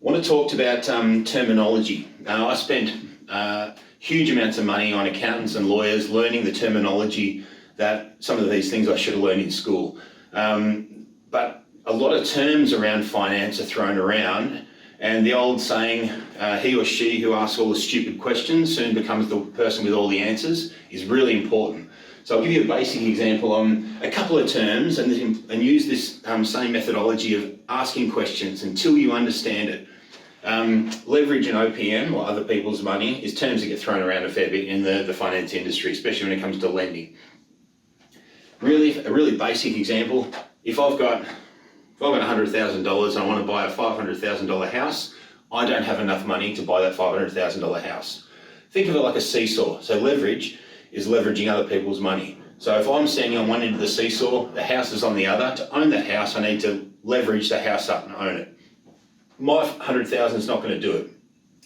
want to talk about terminology. I spent huge amounts of money on accountants and lawyers learning the terminology that some of these things I should have learned in school. But a lot of terms around finance are thrown around, and the old saying, he or she who asks all the stupid questions soon becomes the person with all the answers, is really important. So I'll give you a basic example on a couple of terms and use this same methodology of asking questions until you understand it. Leverage and OPM, or other people's money, is terms that get thrown around a fair bit in the finance industry, especially when it comes to lending. Really, a really basic example, if I've got $100,000 and I want to buy a $500,000 house, I don't have enough money to buy that $500,000 house. Think of it like a seesaw. So leverage is leveraging other people's money. So if I'm standing on one end of the seesaw, the house is on the other. To own that house, I need to leverage the house up and own it. My 100,000 is not going to do it.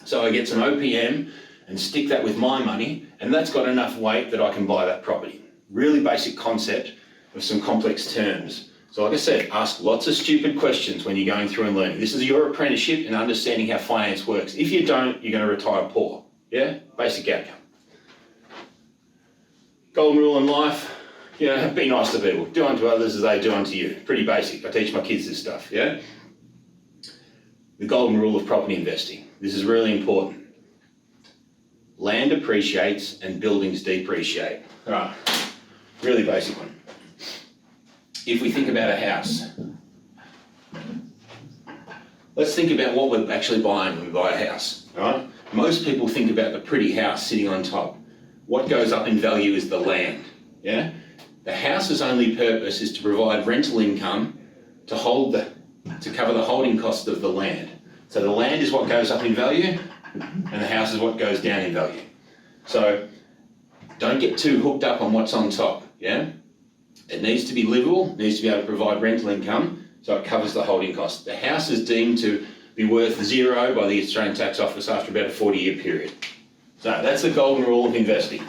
So I get some OPM and stick that with my money, and that's got enough weight that I can buy that property. Really basic concept of some complex terms. So like I said, ask lots of stupid questions when you're going through and learning. This is your apprenticeship and understanding how finance works. If you don't, you're going to retire poor. Yeah? Basic outcome. Golden rule in life, be nice to people. Do unto others as they do unto you. Pretty basic. I teach my kids this stuff, yeah? The golden rule of property investing. This is really important. Land appreciates and buildings depreciate. All right, really basic one. If we think about a house, let's think about what we're actually buying when we buy a house, all right? Most people think about the pretty house sitting on top. What goes up in value is the land, yeah? The house's only purpose is to provide rental income to cover the holding cost of the land. So the land is what goes up in value, and the house is what goes down in value. So don't get too hooked up on what's on top, yeah? It needs to be livable, needs to be able to provide rental income, so it covers the holding cost. The house is deemed to be worth zero by the Australian Tax Office after about a 40-year period. So that's the golden rule of investing.